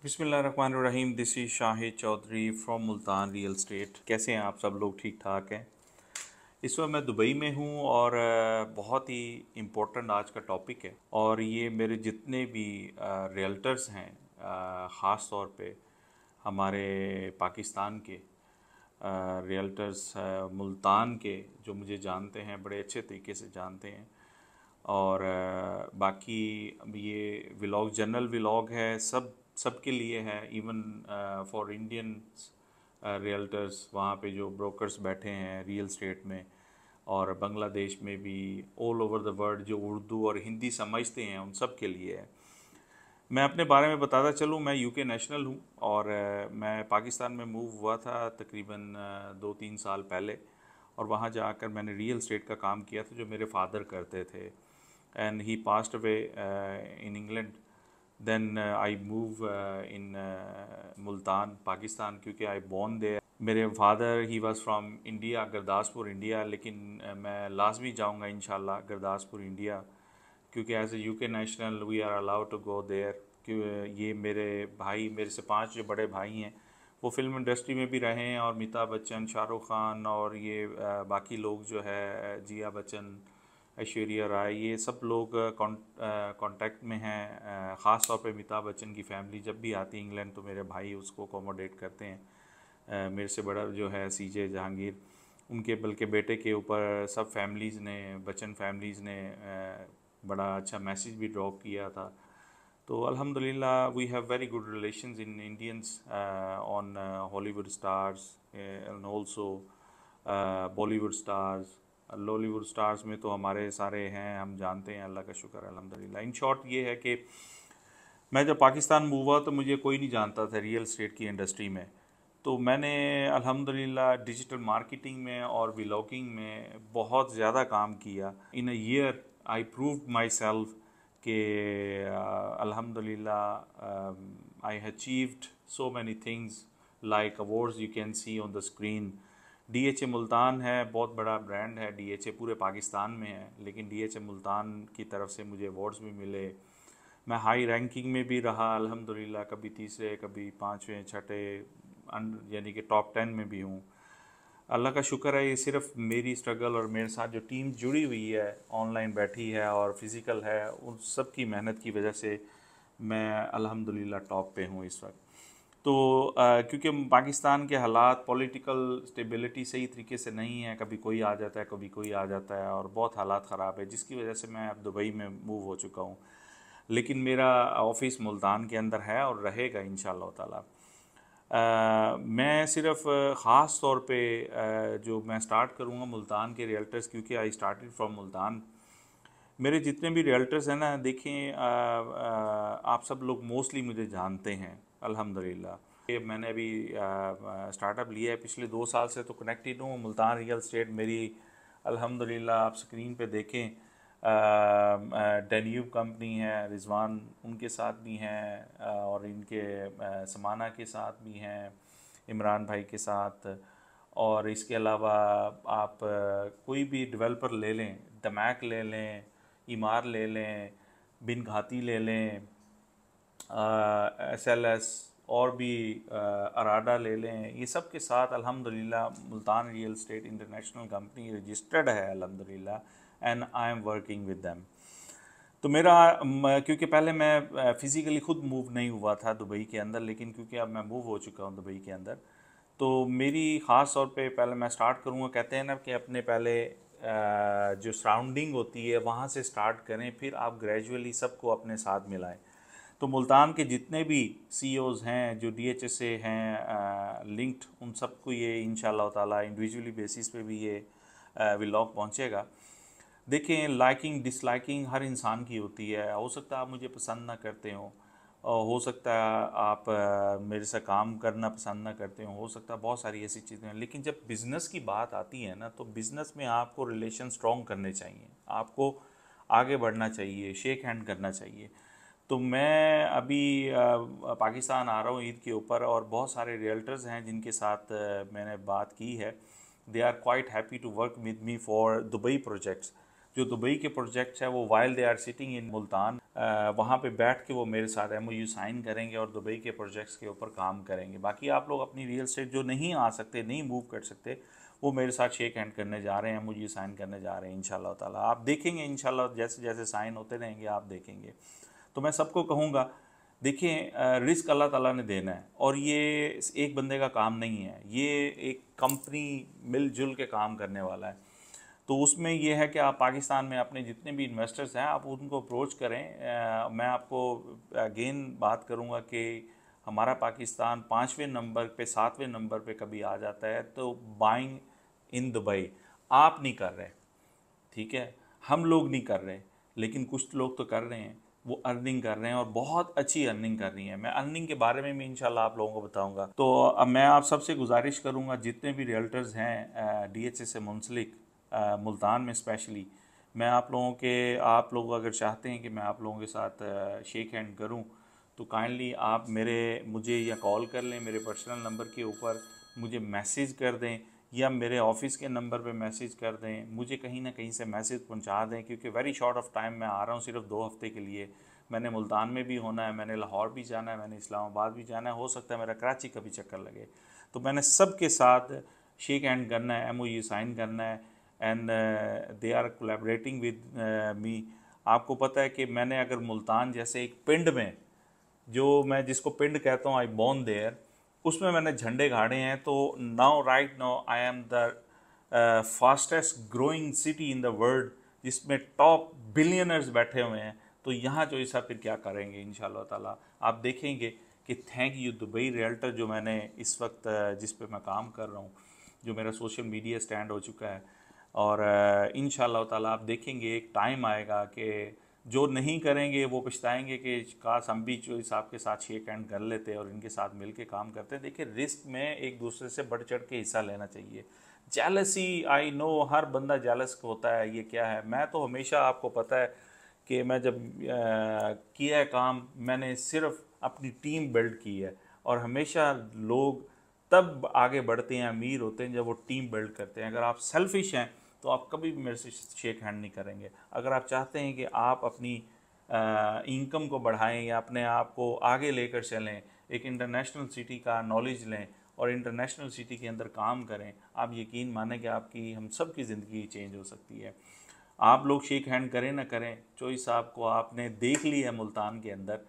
बिस्मिल्लाहिर्रहमानिर्रहीम। This is Shahid Chaudhary from Multan real estate. कैसे हैं आप सब लोग? ठीक ठाक हैं। इस वक्त मैं दुबई में हूँ और बहुत ही इम्पोर्टेंट आज का टॉपिक है। और ये मेरे जितने भी रियल्टर्स हैं, ख़ास तौर पे हमारे पाकिस्तान के रियल्टर्स, मुल्तान के, जो मुझे जानते हैं, बड़े अच्छे तरीके से जानते हैं। और बाकी अब ये व्लॉग जनरल व्लॉग है, सबके लिए है, इवन फॉर इंडियन रियल्टर्स वहाँ पे जो ब्रोकर्स बैठे हैं रियल स्टेट में, और बांग्लादेश में भी, ऑल ओवर द वर्ल्ड जो उर्दू और हिंदी समझते हैं उन सब के लिए है। मैं अपने बारे में बताता चलूँ, मैं यूके नेशनल हूँ और मैं पाकिस्तान में मूव हुआ था तकरीबन 2-3 साल पहले। और वहाँ जाकर मैंने रियल स्टेट का काम किया था जो मेरे फादर करते थे। And he passed away in England. Then I move in Multan Pakistan, क्योंकि आई बोर्न देयर। मेरे father he was from India, Gurdaspur India, लेकिन मैं लाजमी जाऊँगा इंशाल्लाह गुरदासपुर इंडिया, क्योंकि as a UK national we are allowed to go there. कि ये मेरे भाई, मेरे से 5 जो बड़े भाई हैं, वो फिल्म इंडस्ट्री में भी रहे हैं, और अमिताभ बच्चन, शाहरुख खान, और ये बाकी लोग जो है, जिया बच्चन, ऐश्वर्या राय, ये सब लोग कांटेक्ट में हैं। ख़ास तौर पे अमिताभ बच्चन की फ़ैमिली जब भी आती है इंग्लैंड, तो मेरे भाई उसको अकोमोडेट करते हैं। मेरे से बड़ा जो है सीजे जहांगीर, उनके बल्कि बेटे के ऊपर सब फैमिलीज़ ने, बच्चन फैमिलीज़ ने बड़ा अच्छा मैसेज भी ड्रॉप किया था। तो अल्हम्दुलिल्लाह we have very good relations in Indians on Hollywood stars and also Bollywood stars. Lollywood stars में तो हमारे सारे हैं, हम जानते हैं, अल्लाह का शुक्र है अल्हम्दुलिल्लाह। इन शॉर्ट ये है कि मैं जब पाकिस्तान मूव हुआ तो मुझे कोई नहीं जानता था रियल एस्टेट की इंडस्ट्री में। तो मैंने अल्हम्दुलिल्लाह डिजिटल मार्केटिंग में और व्लॉगिंग में बहुत ज़्यादा काम किया। In a year I proved my self कि अल्हम्दुलिल्लाह I achieved so many things like awards you can see on the screen. DHA Multan है, बहुत बड़ा ब्रांड है, डीएचए पूरे पाकिस्तान में है, लेकिन डीएचए मुल्तान की तरफ से मुझे अवार्ड्स भी मिले। मैं हाई रैंकिंग में भी रहा अल्हम्दुलिल्लाह, कभी तीसरे, कभी पाँचवें, छठे, यानी कि टॉप 10 में भी हूँ। अल्लाह का शुक्र है, ये सिर्फ मेरी स्ट्रगल और मेरे साथ जो टीम जुड़ी हुई है, ऑनलाइन बैठी है और फिज़िकल है, उन सब की मेहनत की वजह से मैं अल्हम्दुलिल्लाह टॉप पे हूँ इस वक्त। तो क्योंकि पाकिस्तान के हालात, पॉलिटिकल स्टेबिलिटी सही तरीके से नहीं है, कभी कोई आ जाता है, कभी कोई आ जाता है, और बहुत हालात ख़राब है, जिसकी वजह से मैं अब दुबई में मूव हो चुका हूँ। लेकिन मेरा ऑफिस मुल्तान के अंदर है और रहेगा इंशाअल्लाह ताला। मैं सिर्फ ख़ास तौर पे जो मैं स्टार्ट करूँगा मुल्तान के रियल्टर्स, क्योंकि आई स्टार्टेड फ्रॉम मुल्तान। मेरे जितने भी रियल्टर्स हैं ना, देखें, आप सब लोग मोस्टली मुझे जानते हैं अल्हम्दुलिल्लाह। ये मैंने अभी स्टार्टअप लिया है, पिछले 2 साल से तो कनेक्टेड हूँ मुल्तान रियल स्टेट मेरी। अल्हम्दुलिल्लाह आप स्क्रीन पे देखें, डेन्यूब कंपनी है, रिजवान उनके साथ भी हैं, और इनके समाना के साथ भी हैं, इमरान भाई के साथ। और इसके अलावा आप कोई भी डेवलपर ले लें, दमैक ले लें, ईमार ले लें, बिन घाती ले लें, SLS, और भी अराडा ले लें, ये सब के साथ अल्हम्दुलिल्लाह Multan real state international company registered है अल्हम्दुलिल्लाह, and I am working with them. तो मेरा क्योंकि पहले मैं फ़िज़िकली ख़ुद मूव नहीं हुआ था दुबई के अंदर, लेकिन क्योंकि अब मैं मूव हो चुका हूँ दुबई के अंदर, तो मेरी ख़ास तौर पे पहले मैं स्टार्ट करूँगा, कहते हैं ना कि अपने पहले जो सराउंडिंग होती है वहाँ से स्टार्ट करें, फिर आप ग्रेजुअली सबको अपने साथ मिलाएं। तो मुल्तान के जितने भी CEOs हैं जो DHS से हैं लिंक्ड, उन सबको ये इंशाल्लाह ताला इंडिविजुअली बेसिस पे भी ये व्लॉग पहुँचेगा। देखें, लाइकिंग डिसलाइकिंग हर इंसान की होती है। हो सकता है आप मुझे पसंद ना करते हो, और हो सकता है आप मेरे से काम करना पसंद ना करते हो सकता है बहुत सारी ऐसी चीज़ें हैं। लेकिन जब बिज़नेस की बात आती है ना, तो बिज़नेस में आपको रिलेशन स्ट्रॉन्ग करने चाहिए, आपको आगे बढ़ना चाहिए, शेक हैंड करना चाहिए। तो मैं अभी पाकिस्तान आ रहा हूँ ईद के ऊपर, और बहुत सारे रियल्टर्स हैं जिनके साथ मैंने बात की है। They are quite happy to work with me for Dubai projects. जो दुबई के प्रोजेक्ट्स है वो while they are sitting in Multan, वहाँ पे बैठ के वो मेरे साथ MOU साइन करेंगे और दुबई के प्रोजेक्ट्स के ऊपर काम करेंगे। बाकी आप लोग अपनी रियल एस्टेट जो नहीं आ सकते, नहीं मूव कर सकते, वो मेरे साथ शेक हैंड करने जा रहे हैं, MOU साइन करने जा रहे हैं इंशाल्लाह ताला। आप देखेंगे इंशाल्लाह जैसे जैसे साइन होते रहेंगे आप देखेंगे। तो मैं सबको कहूँगा, देखिए रिस्क अल्लाह ताला ने देना है और ये एक बंदे का काम नहीं है, ये एक कंपनी मिलजुल के काम करने वाला है। तो उसमें ये है कि आप पाकिस्तान में अपने जितने भी इन्वेस्टर्स हैं आप उनको अप्रोच करें। मैं आपको अगेन बात करूंगा कि हमारा पाकिस्तान 5वें नंबर पे 7वें नंबर पे कभी आ जाता है तो बाइंग इन दुबई आप नहीं कर रहे, ठीक है, हम लोग नहीं कर रहे, लेकिन कुछ लोग तो कर रहे हैं, वो अर्निंग कर रहे हैं और बहुत अच्छी अर्निंग कर रही है। मैं अर्निंग के बारे में भी इंशाल्लाह आप लोगों को बताऊंगा। तो अब मैं आप सबसे गुजारिश करूंगा, जितने भी रियल्टर्स हैं DHA से मुंसलिक मुल्तान में स्पेशली, मैं आप लोगों के, आप लोग अगर चाहते हैं कि मैं आप लोगों के साथ शेक हैंड करूं तो काइंडली आप मुझे या कॉल कर लें, मेरे पर्सनल नंबर के ऊपर मुझे मैसेज कर दें या मेरे ऑफिस के नंबर पे मैसेज कर दें, मुझे कहीं ना कहीं से मैसेज पहुंचा दें, क्योंकि वेरी शॉर्ट ऑफ टाइम मैं आ रहा हूँ, सिर्फ 2 हफ्ते के लिए। मैंने मुल्तान में भी होना है, मैंने लाहौर भी जाना है, मैंने इस्लामाबाद भी जाना है, हो सकता है मेरा कराची का भी चक्कर लगे। तो मैंने सबके साथ शेक हैंड करना है, MOU साइन करना है and they are collaborating with me. आपको पता है कि मैंने अगर मुल्तान जैसे एक पिंड में, जो मैं जिसको पिंड कहता हूँ, आई बॉर्न देयर, उसमें मैंने झंडे गाड़े हैं, तो now right now I am the fastest growing city in the world, जिसमें टॉप बिलियनर्स बैठे हुए हैं। तो यहाँ जो ऐसा फिर क्या करेंगे इंशाल्लाह ताला आप देखेंगे कि थैंक यू दुबई रियल्टर, जो मैंने इस वक्त जिस पे मैं काम कर रहा हूँ, जो मेरा सोशल मीडिया स्टैंड हो चुका है, और इंशाल्लाह ताला आप देखेंगे एक टाइम आएगा कि जो नहीं करेंगे वो पछताएंगे कि काश हम भी जो साहब के साथ शेक हैंड कर लेते और इनके साथ मिल के काम करते। देखिए रिस्क में एक दूसरे से बढ़ चढ़ के हिस्सा लेना चाहिए। जेलसी, आई नो हर बंदा जेलस होता है, ये क्या है, मैं तो हमेशा, आपको पता है कि मैं जब किया है काम, मैंने सिर्फ अपनी टीम बिल्ड की है, और हमेशा लोग तब आगे बढ़ते हैं, अमीर होते हैं, जब वो टीम बिल्ड करते हैं। अगर आप सेल्फिश हैं तो आप कभी भी मेरे से शेक हैंड नहीं करेंगे। अगर आप चाहते हैं कि आप अपनी इनकम को बढ़ाएं या अपने आप को आगे लेकर चलें, एक इंटरनेशनल सिटी का नॉलेज लें और इंटरनेशनल सिटी के अंदर काम करें, आप यकीन मानें कि आपकी, हम सब की ज़िंदगी चेंज हो सकती है। आप लोग शेक हैंड करें ना करें, चोई साहब को आपने देख लिया है मुल्तान के अंदर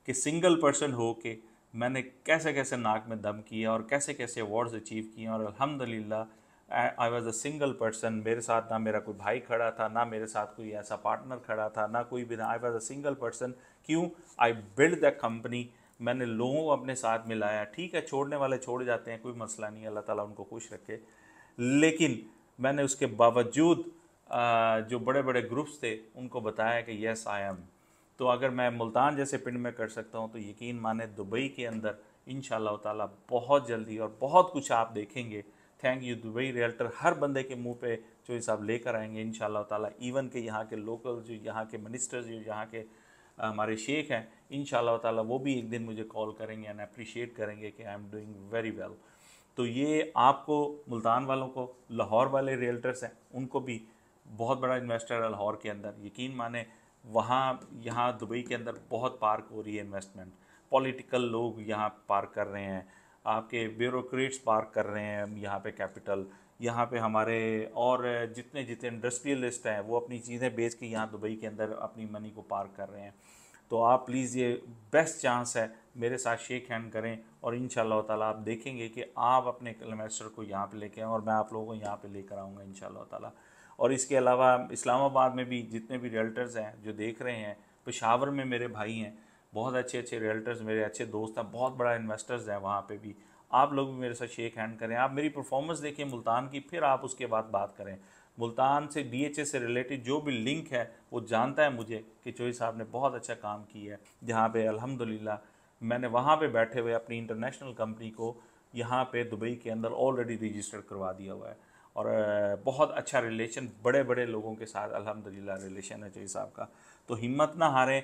कि सिंगल पर्सन हो के मैंने कैसे कैसे नाक में दम किया और कैसे कैसे अवार्ड्स अचीव किए, और अल्हम्दुलिल्लाह आई वॉज अ सिंगल पर्सन। मेरे साथ ना मेरा कोई भाई खड़ा था, ना मेरे साथ कोई ऐसा पार्टनर खड़ा था, ना कोई भी, I was a single person. क्यों? आई बिल्ड द कंपनी, मैंने लोगों को अपने साथ मिलाया। ठीक है, छोड़ने वाले छोड़ जाते हैं, कोई मसला नहीं, अल्लाह ताला उनको खुश रखे, लेकिन मैंने उसके बावजूद जो बड़े बड़े ग्रुप्स थे उनको बताया कि येस आई एम। तो अगर मैं मुल्तान जैसे पिंड में कर सकता हूँ तो यकीन माने दुबई के अंदर इंशाल्लाह ताला बहुत जल्दी और बहुत कुछ आप देखेंगे। थैंक यू दुबई रियल्टर हर बंदे के मुंह पे जो साहब लेकर आएंगे इंशाल्लाह ताला। इवन के यहाँ के लोकल, जो यहाँ के मिनिस्टर्स, जो यहाँ के हमारे शेख हैं, इंशाल्लाह ताला वो भी एक दिन मुझे कॉल करेंगे एंड अप्रिशिएट करेंगे कि I am doing very well. तो ये आपको, मुल्तान वालों को, लाहौर वाले रियल्टर्स हैं उनको भी, बहुत बड़ा इन्वेस्टर है लाहौर के अंदर, यकीन माने वहाँ यहाँ दुबई के अंदर बहुत पार्क हो रही है इन्वेस्टमेंट। पॉलिटिकल लोग यहाँ पार्क कर रहे हैं, आपके ब्यूरोक्रेट्स पार्क कर रहे हैं यहाँ पे कैपिटल, यहाँ पे हमारे और जितने जितने इंडस्ट्रियलिस्ट हैं वो अपनी चीज़ें बेच के यहाँ दुबई के अंदर अपनी मनी को पार्क कर रहे हैं। तो आप प्लीज़, ये बेस्ट चांस है, मेरे साथ शेक हैंड करें और इंशाल्लाह ताला आप देखेंगे कि आप अपने इन्वेस्टर को यहाँ पे लेके आएँ और मैं आप लोगों को यहाँ पे लेकर आऊँगा इंशाल्लाह ताला। और इसके अलावा इस्लामाबाद में भी जितने भी रियल्टर्स हैं जो देख रहे हैं, पेशावर में मेरे भाई हैं, बहुत अच्छे अच्छे रियल्टर्स, मेरे अच्छे दोस्त हैं, बहुत बड़ा इन्वेस्टर्स हैं वहाँ पे भी। आप लोग भी मेरे साथ शेक हैंड करें, आप मेरी परफॉर्मेंस देखिए मुल्तान की, फिर आप उसके बाद बात करें। मुल्तान से DHA से रिलेटेड जो भी लिंक है वो जानता है मुझे कि चोई साहब ने बहुत अच्छा काम किया है, जहाँ पे अल्हम्दुलिल्लाह मैंने वहाँ पे बैठे हुए अपनी इंटरनेशनल कंपनी को यहाँ पे दुबई के अंदर ऑलरेडी रजिस्टर करवा दिया हुआ है। और बहुत अच्छा रिलेशन बड़े बड़े लोगों के साथ अल्हम्दुलिल्लाह रिलेशन है चोई साहब का। तो हिम्मत ना हारें,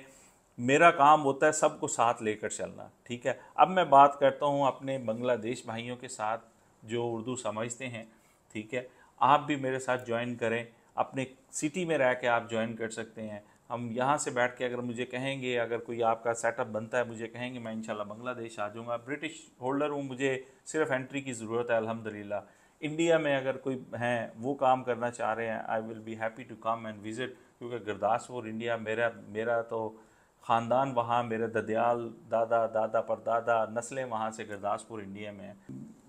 मेरा काम होता है सबको साथ लेकर चलना, ठीक है। अब मैं बात करता हूँ अपने बांग्लादेश भाइयों के साथ जो उर्दू समझते हैं, ठीक है। आप भी मेरे साथ ज्वाइन करें, अपने सिटी में रह के आप ज्वाइन कर सकते हैं। हम यहाँ से बैठ के अगर मुझे कहेंगे, अगर कोई आपका सेटअप बनता है, मुझे कहेंगे, मैं इंशाल्लाह बांग्लादेश आ जाऊँगा। ब्रिटिश होल्डर हूँ, मुझे सिर्फ एंट्री की ज़रूरत है अल्हम्दुलिल्लाह। इंडिया में अगर कोई हैं वो काम करना चाह रहे हैं, I will be happy to come and visit, क्योंकि गुरदासपुर इंडिया मेरा मेरा तो ख़ानदान वहाँ, मेरे ददियाल दादा दादा परदादा नस्लें वहाँ से गुरदासपुर इंडिया में है।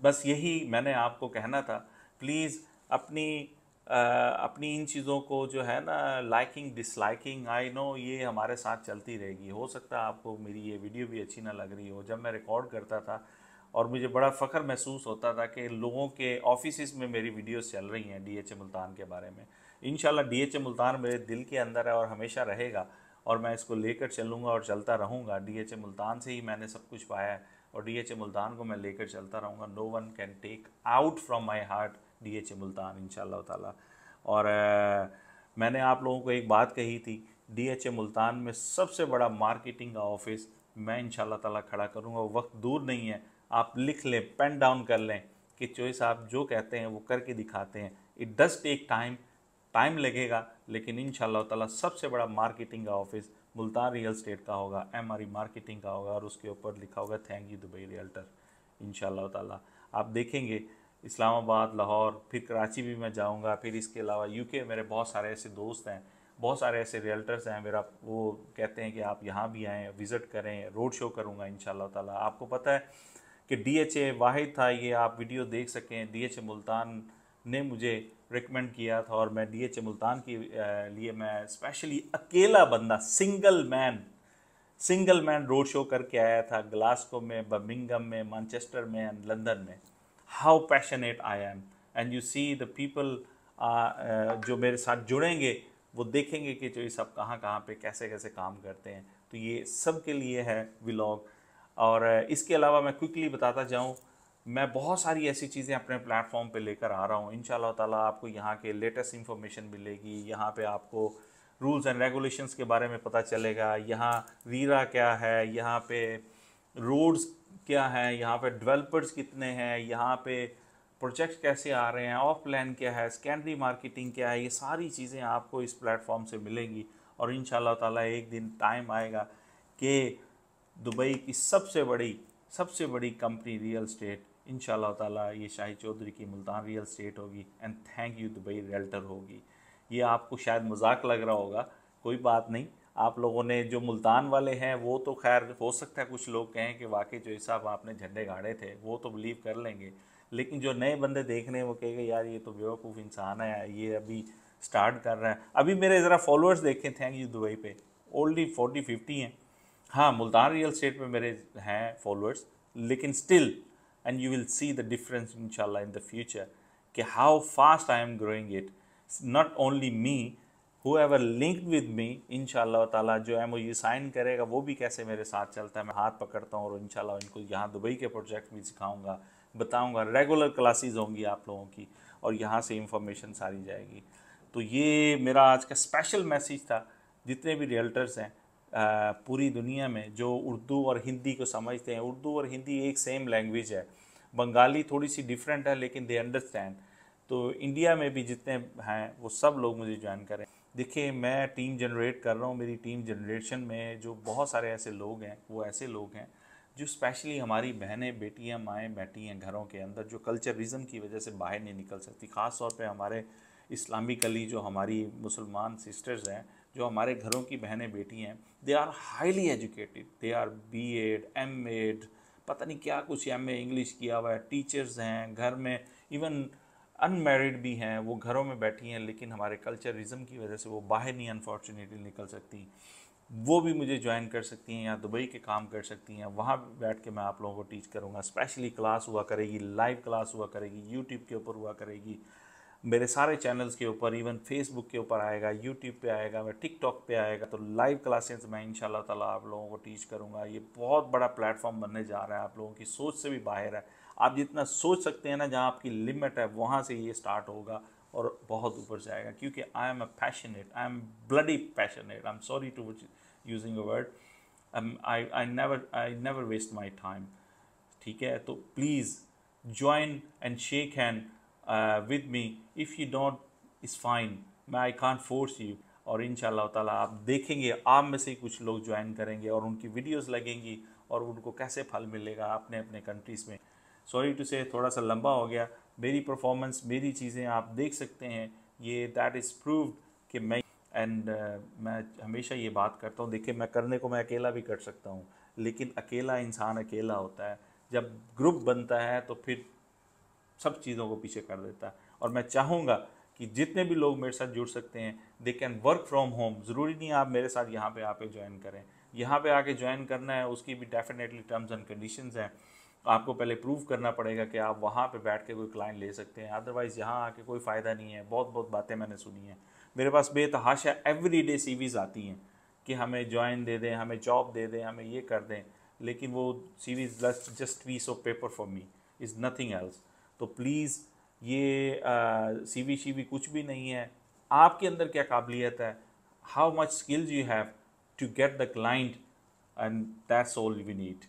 बस यही मैंने आपको कहना था। प्लीज़ अपनी अपनी इन चीज़ों को जो है ना, लाइकिंग डिसलाइकिंग, आई नो ये हमारे साथ चलती रहेगी। हो सकता है आपको मेरी ये वीडियो भी अच्छी ना लग रही हो। जब मैं रिकॉर्ड करता था और मुझे बड़ा फ़ख्र महसूस होता था कि लोगों के ऑफिस में मेरी वीडियोस चल रही हैं DHA मुल्तान के बारे में। इंशाल्लाह DHA मुल्तान मेरे दिल के अंदर है और हमेशा रहेगा, और मैं इसको लेकर चलूँगा और चलता रहूँगा। DHA मुल्तान से ही मैंने सब कुछ पाया है और DHA मुल्तान को मैं लेकर चलता रहूँगा। No one can take out from my heart DHA Multan इंशाल्लाह ताला। और मैंने आप लोगों को एक बात कही थी, DHA मुल्तान में सबसे बड़ा मार्केटिंग का ऑफिस मैं इंशाल्लाह ताला खड़ा करूँगा। वक्त दूर नहीं है, आप लिख लें, पेन डाउन कर लें कि चोई साहब जो कहते हैं वो करके दिखाते हैं। इट डज़ टेक टाइम लगेगा, लेकिन इंशाल्लाह ताला सबसे बड़ा मार्केटिंग का ऑफिस मुल्तान रियल स्टेट का होगा, MRE मार्केटिंग का होगा, और उसके ऊपर लिखा होगा थैंक यू दुबई रियल्टर। इंशाल्लाह ताला आप देखेंगे इस्लामाबाद, लाहौर, फिर कराची भी मैं जाऊंगा। फिर इसके अलावा UK मेरे बहुत सारे ऐसे दोस्त हैं, बहुत सारे ऐसे रियल्टर्स हैं मेरा, वो कहते हैं कि आप यहाँ भी आएँ, विज़िट करें, रोड शो करूँगा इंशाल्लाह ताला। आपको पता है कि DHA वाहिद था, ये आप वीडियो देख सकें, DHA मुल्तान ने मुझे रिकमेंड किया था, और मैं DHA मुल्तान के लिए मैं स्पेशली अकेला बंदा, सिंगल मैन रोड शो करके आया था ग्लासगो में, बर्मिंघम में, मैनचेस्टर में एंड लंदन में। How passionate I M, and you see the people जो मेरे साथ जुड़ेंगे वो देखेंगे कि जो ये सब कहाँ कहाँ पे कैसे कैसे काम करते हैं। तो ये सब के लिए है व्लॉग। और इसके अलावा मैं क्विकली बताता जाऊँ, मैं बहुत सारी ऐसी चीज़ें अपने प्लेटफॉर्म पे लेकर आ रहा हूँ। इंशाल्लाह ताला आपको यहाँ के लेटेस्ट इंफॉर्मेशन मिलेगी, यहाँ पे आपको रूल्स एंड रेगुलेशंस के बारे में पता चलेगा, यहाँ रीरा क्या है, यहाँ पे रोड्स क्या है, यहाँ पे डेवलपर्स कितने हैं, यहाँ पे प्रोजेक्ट्स कैसे आ रहे हैं, ऑफ प्लान क्या है, सेकेंडरी मार्केटिंग क्या है, ये सारी चीज़ें आपको इस प्लेटफॉर्म से मिलेंगी। और इंशाल्लाह ताला एक दिन टाइम आएगा कि दुबई की सबसे बड़ी कंपनी रियल स्टेट इंशाल्लाह ताला ये शाहिद चौधरी की मुल्तान रियल स्टेट होगी, and thank you Dubai realtor होगी। ये आपको शायद मजाक लग रहा होगा, कोई बात नहीं। आप लोगों ने जो मुल्तान वाले हैं वो तो खैर हो सकता है कुछ लोग कहें कि वाकई जो हिसाब आपने झंडे गाड़े थे वो तो बिलीव कर लेंगे, लेकिन जो नए बंदे देख रहे हैं वो कहेंगे यार ये तो बेवकूफ़ इंसान है, ये अभी स्टार्ट कर रहा है। अभी मेरे ज़रा फॉलोअर्स देखें थैंक यू दुबई पे, ओनली 40-50 हैं। हाँ, मुल्तान रियल स्टेट पे मेरे हैं फॉलोअर्स, लेकिन still, and you will see the difference इंशाल्लाह इन द फ्यूचर कि how fast I am growing it. Not only me, whoever linked with me इंशाल्लाह ताला जो MOU साइन करेगा वो भी कैसे मेरे साथ चलता है, मैं हाथ पकड़ता हूँ, और इंशाल्लाह इनको यहाँ दुबई के प्रोजेक्ट भी सिखाऊंगा, बताऊंगा। रेगुलर क्लासेस होंगी आप लोगों की, और यहाँ से इंफॉर्मेशन सारी जाएगी। तो ये मेरा आज का स्पेशल मैसेज था जितने भी रियल्टर्स हैं पूरी दुनिया में जो उर्दू और हिंदी को समझते हैं। उर्दू और हिंदी एक सेम लैंग्वेज है, बंगाली थोड़ी सी डिफरेंट है लेकिन दे अंडरस्टैंड। तो इंडिया में भी जितने हैं वो सब लोग मुझे ज्वाइन करें। देखिए मैं टीम जनरेट कर रहा हूँ, मेरी टीम जनरेशन में जो बहुत सारे ऐसे लोग हैं वो ऐसे लोग हैं जो स्पेशली हमारी बहनें, बेटियाँ, माएँ बैठी हैं घरों के अंदर, जो कल्चरिज्म की वजह से बाहर नहीं निकल सकती। ख़ास तौर पे हमारे इस्लामिकली जो हमारी मुसलमान सिस्टर्स हैं, जो हमारे घरों की बहनें बेटी हैं, they are highly educated, they are BEd, MAd, पता नहीं क्या कुछ, MA इंग्लिश किया हुआ है, टीचर्स हैं घर में, इवन अनमैरिड भी हैं, वो घरों में बैठी हैं, लेकिन हमारे कल्चरिज्म की वजह से वो बाहर नहीं अनफॉर्चुनेटली निकल सकती। वो भी मुझे ज्वाइन कर सकती हैं या दुबई के काम कर सकती हैं। वहाँ बैठ के मैं आप लोगों को टीच करूँगा। स्पेशली क्लास हुआ करेगी, लाइव क्लास हुआ करेगी, यूट्यूब के ऊपर हुआ करेगी, मेरे सारे चैनल्स के ऊपर, इवन फेसबुक के ऊपर आएगा, यूट्यूब पे आएगा, मैं टिकटॉक पे आएगा। तो लाइव क्लासेस मैं इंशाल्लाह ताला आप लोगों को टीच करूँगा। ये बहुत बड़ा प्लेटफॉर्म बनने जा रहा है, आप लोगों की सोच से भी बाहर है। आप जितना सोच सकते हैं ना, जहाँ आपकी लिमिट है वहाँ से ये स्टार्ट होगा और बहुत ऊपर जाएगा। क्योंकि I am I am bloody passionate, I am sorry to using a word, I never waste my time. ठीक है, तो please join and shake hand with me. If you don't, it's fine. मैं आई कांट फोर्स यू। और इंशाल्लाह ताला आप देखेंगे आप में से कुछ लोग ज्वाइन करेंगे और उनकी वीडियोस लगेंगी और उनको कैसे फल मिलेगा अपने अपने कंट्रीज़ में। सॉरी टू से थोड़ा सा लंबा हो गया। मेरी परफॉर्मेंस, मेरी चीज़ें आप देख सकते हैं, ये दैट इज़ प्रूव्ड कि मैं मैं हमेशा ये बात करता हूँ। देखिए, मैं करने को मैं अकेला भी कर सकता हूँ, लेकिन अकेला इंसान अकेला होता है। जब ग्रुप बनता है तो फिर सब चीज़ों को पीछे कर देता है। और मैं चाहूँगा कि जितने भी लोग मेरे साथ जुड़ सकते हैं they can work from home. ज़रूरी नहीं आप मेरे साथ यहाँ पे आके ज्वाइन करें। यहाँ पे आके ज्वाइन करना है उसकी भी डेफिनेटली टर्म्स एंड कंडीशंस हैं। आपको पहले प्रूव करना पड़ेगा कि आप वहाँ पे बैठ के कोई क्लाइंट ले सकते हैं, अदरवाइज़ यहाँ आके कोई फ़ायदा नहीं है। बहुत बहुत बातें मैंने सुनी हैं, मेरे पास बेतहाशा एवरीडे सीवीज़ आती हैं कि हमें ज्वाइन दे दें, हमें जॉब दे दें, हमें ये कर दें, लेकिन वो CVs just piece of paper for me, is nothing else. तो प्लीज़ ये सीवी शीवी कुछ भी नहीं है। आपके अंदर क्या काबिलियत है, how much skills you have to get the client, and that's all we need.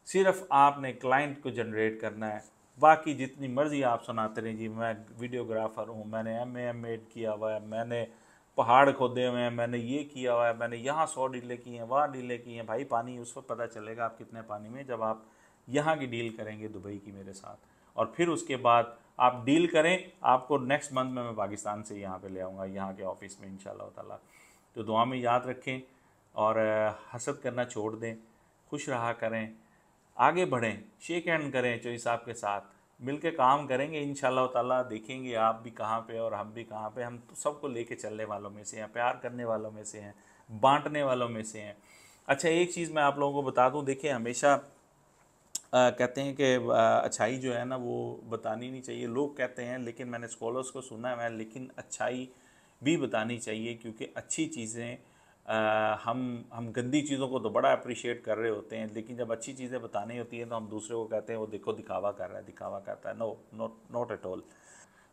सिर्फ आपने क्लाइंट को जनरेट करना है। बाकी जितनी मर्ज़ी आप सुनाते रहें जी मैं वीडियोग्राफ़र हूँ, मैंने एम एड किया हुआ है, मैंने पहाड़ खोदे हुए हैं, मैंने ये किया हुआ है, मैंने यहाँ 100 डीलें की हैं, वहाँ डीलें की हैं। भाई पानी उस वक्त पता चलेगा आप कितने पानी में, जब आप यहाँ की डील करेंगे दुबई की मेरे साथ। और फिर उसके बाद आप डील करें, आपको नेक्स्ट मंथ में मैं पाकिस्तान से यहाँ पे ले आऊँगा, यहाँ के ऑफिस में इंशाल्लाह ताला। तो दुआ में याद रखें और हसद करना छोड़ दें, खुश रहा करें, आगे बढ़ें, शेक हैंड करें चोई साहब के साथ, मिल के काम करेंगे इंशाल्लाह ताला। देखेंगे आप भी कहाँ पे और हम भी कहाँ पे। हम तो सबको लेके चलने वालों में से हैं, प्यार करने वालों में से हैं, बांटने वालों में से हैं। अच्छा, एक चीज़ मैं आप लोगों को बता दूं, देखिए हमेशा कहते हैं कि अच्छाई जो है ना वो बतानी नहीं चाहिए, लोग कहते हैं, लेकिन मैंने स्कॉलर्स को सुना है, लेकिन अच्छाई भी बतानी चाहिए, क्योंकि अच्छी चीज़ें हम गंदी चीज़ों को तो बड़ा अप्रिशिएट कर रहे होते हैं, लेकिन जब अच्छी चीज़ें बतानी होती हैं तो हम दूसरे को कहते हैं वो देखो दिखावा कर रहा है, दिखावा करता है। No, not at all.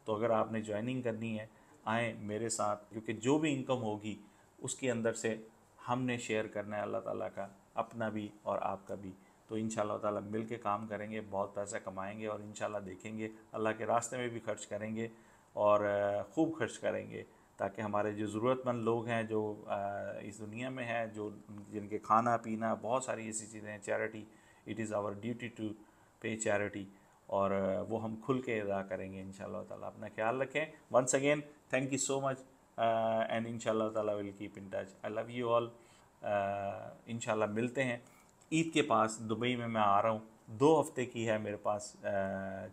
तो अगर आपने ज्वाइनिंग करनी है, आएँ मेरे साथ, क्योंकि जो भी इनकम होगी उसके अंदर से हमने शेयर करना है अल्लाह ताला का, अपना भी और आपका भी। तो इंशाल्लाह ताला मिल के काम करेंगे, बहुत पैसा कमाएंगे और इंशाल्लाह देखेंगे अल्लाह के रास्ते में भी खर्च करेंगे और खूब खर्च करेंगे, ताकि हमारे जो ज़रूरतमंद लोग हैं जो इस दुनिया में हैं, जो जिनके खाना पीना बहुत सारी ऐसी चीज़ें हैं, charity, it is our duty to pay charity, और वो हम खुल के अदा करेंगे इंशाल्लाह ताला। अपना ख्याल रखें। Once again thank you so much, and इंशाल्लाह ताला will keep in touch. I love you all. इंशाल्लाह मिलते हैं ईद के पास। दुबई में मैं आ रहा हूँ, 2 हफ्ते की है मेरे पास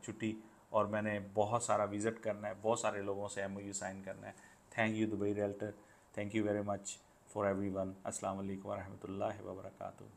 छुट्टी, और मैंने बहुत सारा विज़िट करना है, बहुत सारे लोगों से MOU साइन करना है। Thank you Dubai realtor, thank you very much for everyone. अस्सलाम वालेकुम व रहमतुल्लाहि व बरकातुहू।